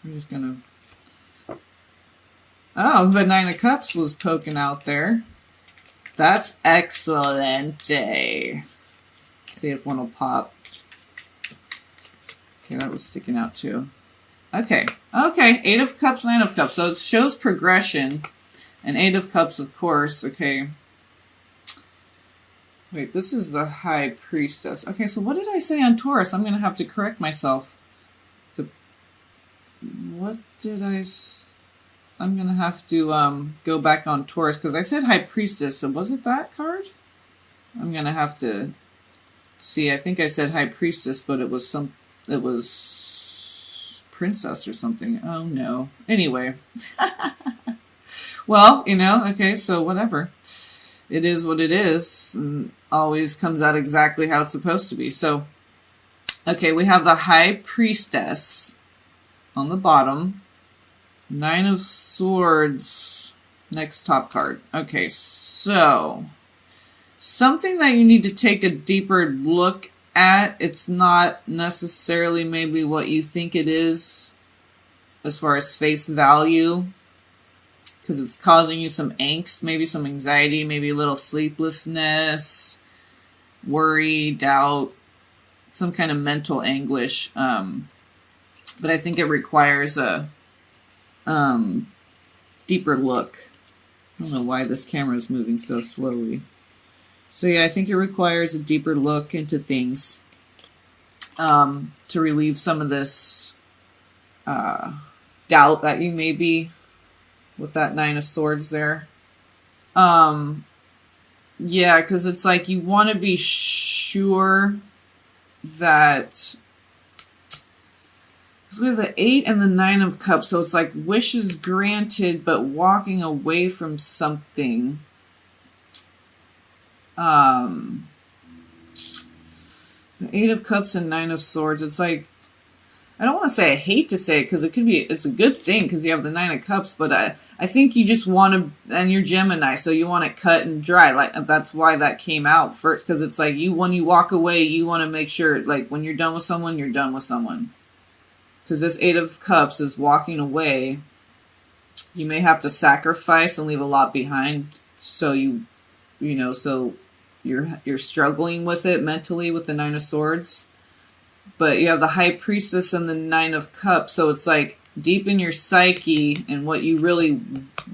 I'm just gonna... Oh, the Nine of Cups was poking out there. That's excellent. See if one will pop. Okay, that was sticking out too. Okay. Eight of Cups, Nine of Cups. So it shows progression. And Eight of Cups, of course. Okay. Wait, this is the High Priestess. Okay, so what did I say on Taurus? I'm going to have to correct myself. What did I... I'm going to have to go back on Taurus, because I said High Priestess, so was it that card? I'm going to have to see. I think I said High Priestess, but it was Princess or something. Oh, no. Anyway. Well, okay, so whatever. It is what it is, and always comes out exactly how it's supposed to be. So, okay, we have the High Priestess on the bottom. Nine of Swords, next top card. Okay, so something that you need to take a deeper look at. It's not necessarily maybe what you think it is as far as face value, because it's causing you some angst, maybe some anxiety, maybe a little sleeplessness, worry, doubt, some kind of mental anguish. But I think it requires a deeper look. I don't know why this camera is moving so slowly. So yeah, I think it requires a deeper look into things to relieve some of this doubt that you may be with that Nine of Swords there. Yeah, because it's like you want to be sure that... We have the 8 and the 9 of Cups, so it's like wishes granted, but walking away from something. The 8 of Cups and 9 of Swords, it's like, I don't want to say I hate to say it, because it's a good thing, because you have the 9 of Cups, but I think you just want to, and you're Gemini, so you want it cut and dry. Like, that's why that came out first, because it's like, when you walk away, you want to make sure, like, when you're done with someone, you're done with someone. Because this 8 of Cups is walking away. You may have to sacrifice and leave a lot behind. So so you're struggling with it mentally with the 9 of Swords. But you have the High Priestess and the 9 of Cups. So it's like deep in your psyche and what you really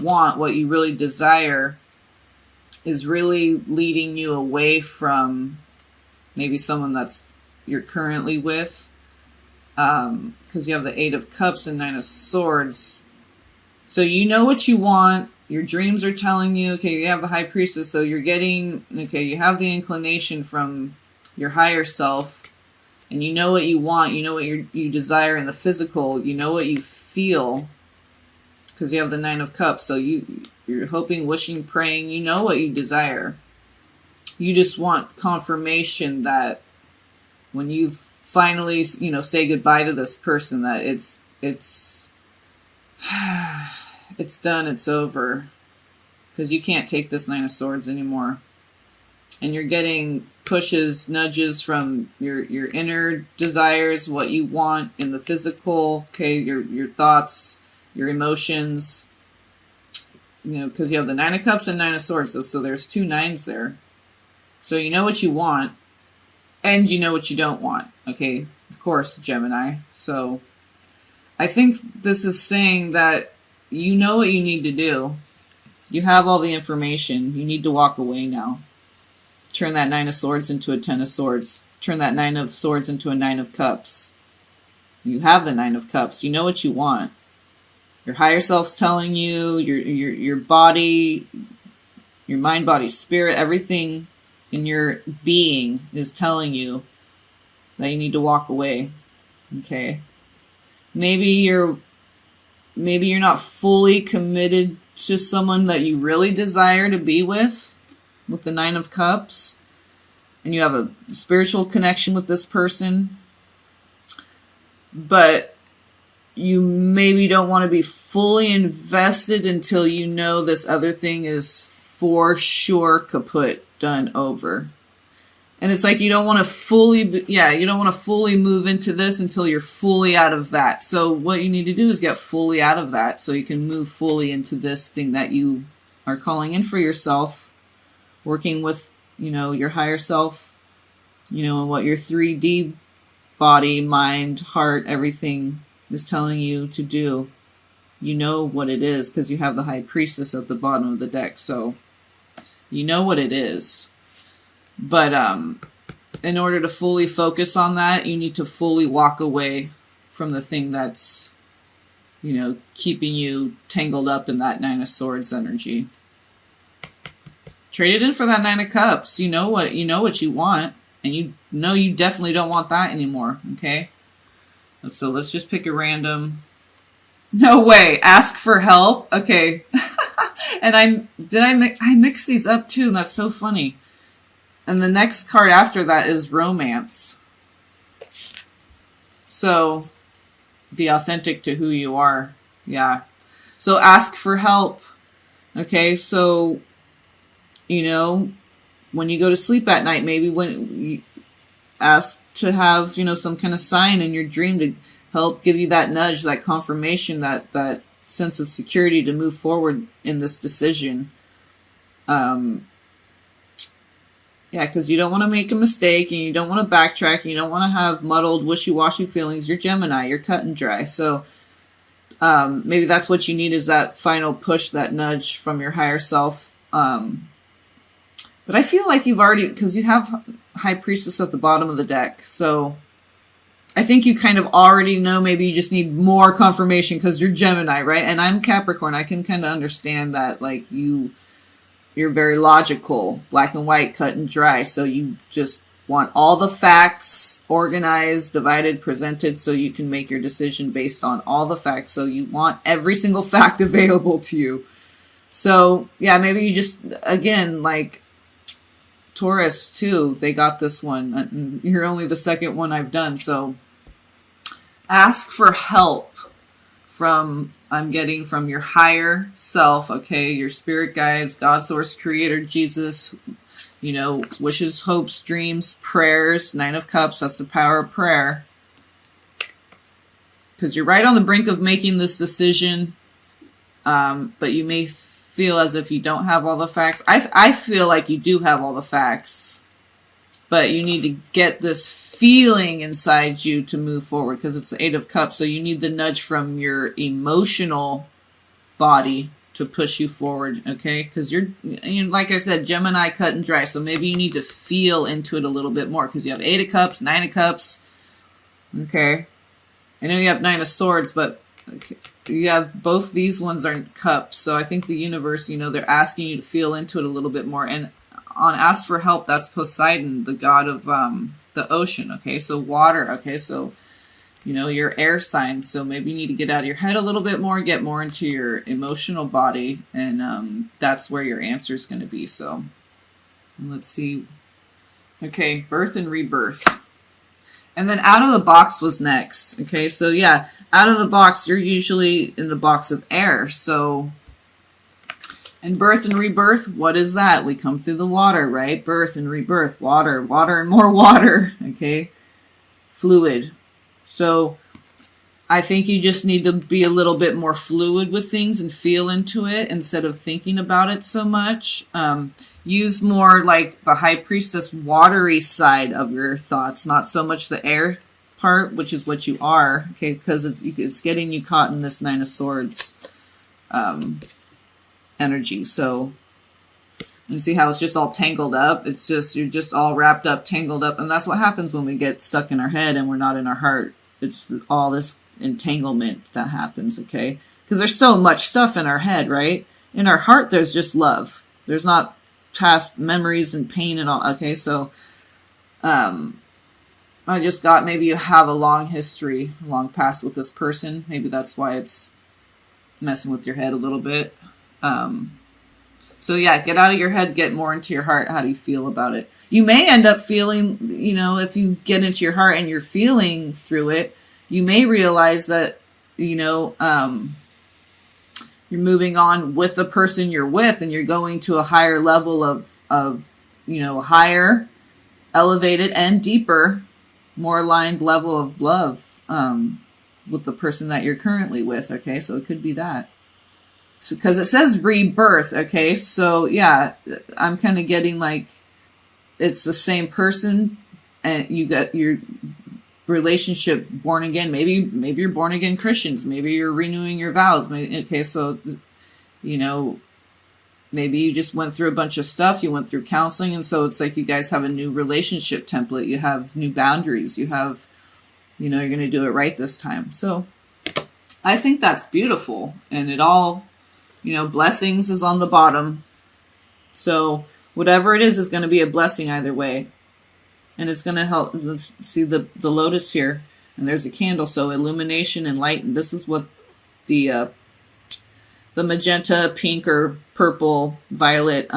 want, what you really desire, is really leading you away from maybe someone that's you're currently with. Because you have the 8 of Cups and 9 of Swords. So you know what you want. Your dreams are telling you, okay, you have the High Priestess, so you're getting, okay, you have the inclination from your higher self, and you know what you want, you know what you desire in the physical, you know what you feel, because you have the 9 of Cups, so you're hoping, wishing, praying, you know what you desire. You just want confirmation that when you finally, say goodbye to this person, that it's done, it's over, because you can't take this 9 of Swords anymore, and you're getting pushes, nudges from your inner desires, what you want in the physical, okay, your thoughts, your emotions, because you have the 9 of Cups and 9 of Swords, so there's 2 9s there, so you know what you want. And you know what you don't want, okay? Of course, Gemini. So I think this is saying that you know what you need to do. You have all the information. You need to walk away now. Turn that 9 of Swords into a 10 of Swords. Turn that 9 of Swords into a 9 of Cups. You have the 9 of Cups. You know what you want. Your higher self's telling you, your body, your mind, body, spirit, everything in your being is telling you that you need to walk away. Okay. Maybe you're not fully committed to someone that you really desire to be with the 9 of Cups, and you have a spiritual connection with this person, but you maybe don't want to be fully invested until you know this other thing is for sure kaput, done, over. And it's like you don't want to fully, you don't want to fully move into this until you're fully out of that. So what you need to do is get fully out of that so you can move fully into this thing that you are calling in for yourself, working with, your higher self, and what your 3D body, mind, heart, everything is telling you to do. You know what it is because you have the High Priestess at the bottom of the deck. So you know what it is. But in order to fully focus on that, you need to fully walk away from the thing that's, keeping you tangled up in that Nine of Swords energy. Trade it in for that Nine of Cups. You know what you want, and you know you definitely don't want that anymore. Okay, so let's just pick a random. No way. Ask for help. Okay, and I mixed these up too. And that's so funny. And the next card after that is romance. So be authentic to who you are. Yeah. So ask for help. Okay. So, when you go to sleep at night, maybe when you ask to have, some kind of sign in your dream to help give you that nudge, that confirmation, that sense of security to move forward in this decision. Yeah, because you don't want to make a mistake, and you don't want to backtrack, and you don't want to have muddled, wishy-washy feelings. You're Gemini. You're cut and dry. So maybe that's what you need, is that final push, that nudge from your higher self. But I feel like you've already, because you have High Priestess at the bottom of the deck. So I think you kind of already know. Maybe you just need more confirmation because you're Gemini, right? And I'm Capricorn. I can kind of understand that, like, you're very logical, black and white, cut and dry. So you just want all the facts organized, divided, presented, so you can make your decision based on all the facts. So you want every single fact available to you. So yeah, maybe you just, again, like Taurus too, they got this one. You're only the second one I've done. So ask for help I'm getting from your higher self, okay? Your spirit guides, God, source, creator, Jesus, wishes, hopes, dreams, prayers, Nine of Cups. That's the power of prayer. Because you're right on the brink of making this decision, but you may feel as if you don't have all the facts. I feel like you do have all the facts, but you need to get this feeling inside you to move forward, because it's the Eight of Cups. So you need the nudge from your emotional body to push you forward, okay? Because you're, like I said, Gemini, cut and dry. So maybe you need to feel into it a little bit more, because you have Eight of Cups, Nine of Cups, okay? I know you have Nine of Swords, but you have both these ones are cups. So I think the universe, they're asking you to feel into it a little bit more. And on Ask for Help, that's Poseidon, the god of the ocean, okay? So water, okay? So, your air sign. So maybe you need to get out of your head a little bit more, get more into your emotional body, and that's where your answer is going to be. So let's see. Okay, birth and rebirth. And then out of the box was next, okay? So yeah, out of the box, you're usually in the box of air. So, and birth and rebirth, what is that? We come through the water, right? Birth and rebirth, water, water and more water, okay? Fluid. So I think you just need to be a little bit more fluid with things and feel into it instead of thinking about it so much. Use more like the High Priestess watery side of your thoughts, not so much the air part, which is what you are, okay? Because it's getting you caught in this Nine of Swords energy. So you see how it's just all tangled up? It's just, you're just all wrapped up, tangled up. And that's what happens when we get stuck in our head and we're not in our heart. It's all this entanglement that happens, okay? Because there's so much stuff in our head, right? In our heart, there's just love. There's not past memories and pain and all, okay? So I just got, maybe you have a long history, long past with this person. Maybe that's why it's messing with your head a little bit. So yeah, get out of your head, get more into your heart. How do you feel about it? You may end up feeling, if you get into your heart and you're feeling through it, you may realize that, you're moving on with the person you're with and you're going to a higher level of higher elevated and deeper, more aligned level of love with the person that you're currently with. Okay, so it could be that. So, because it says rebirth. Okay, so yeah, I'm kind of getting like it's the same person, and you got your relationship born again. Maybe you're born again Christians. Maybe you're renewing your vows. Maybe, okay, so you know, maybe you just went through a bunch of stuff. You went through counseling, and so it's like you guys have a new relationship template. You have new boundaries. You have, you're going to do it right this time. So I think that's beautiful, and it all, blessings is on the bottom. So whatever it is going to be a blessing either way. And it's going to help. Let's see the lotus here, and there's a candle. So illumination and light. And this is what the magenta, pink, or purple, violet.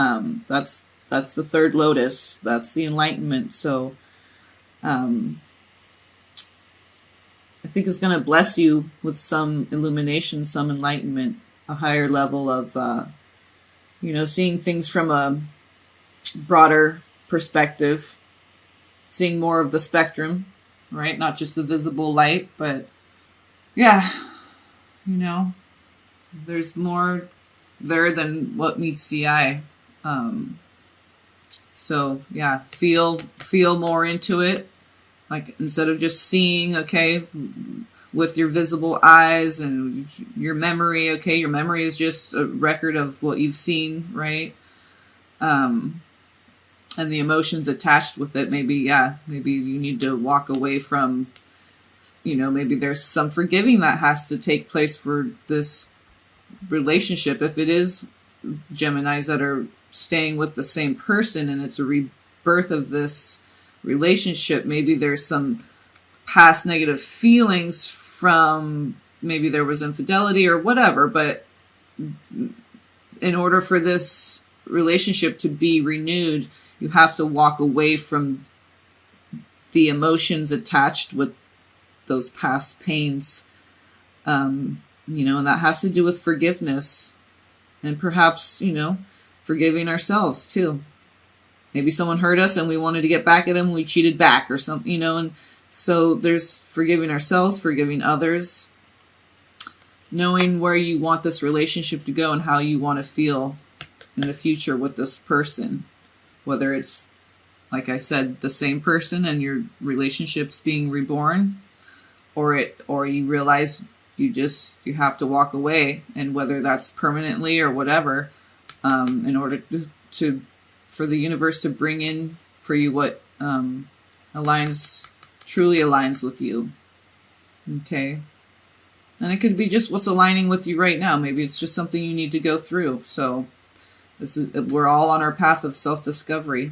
That's the third lotus. That's the enlightenment. So, I think it's going to bless you with some illumination, some enlightenment, a higher level of, seeing things from a broader perspective. Seeing more of the spectrum, right? Not just the visible light, but yeah, there's more there than what meets the eye. So yeah, feel more into it. Like instead of just seeing, okay, with your visible eyes and your memory, okay, your memory is just a record of what you've seen, right? And the emotions attached with it, maybe you need to walk away from, maybe there's some forgiving that has to take place for this relationship. If it is Geminis that are staying with the same person and it's a rebirth of this relationship, maybe there's some past negative feelings from, maybe there was infidelity or whatever, but in order for this relationship to be renewed, you have to walk away from the emotions attached with those past pains, and that has to do with forgiveness and perhaps, forgiving ourselves too. Maybe someone hurt us and we wanted to get back at them, we cheated back or something, and so there's forgiving ourselves, forgiving others, knowing where you want this relationship to go and how you want to feel in the future with this person. Whether it's, like I said, the same person and your relationship's being reborn, or you realize you have to walk away, and whether that's permanently or whatever, in order for the universe to bring in for you what truly aligns with you. Okay. And it could be just what's aligning with you right now. Maybe it's just something you need to go through. So we're all on our path of self-discovery.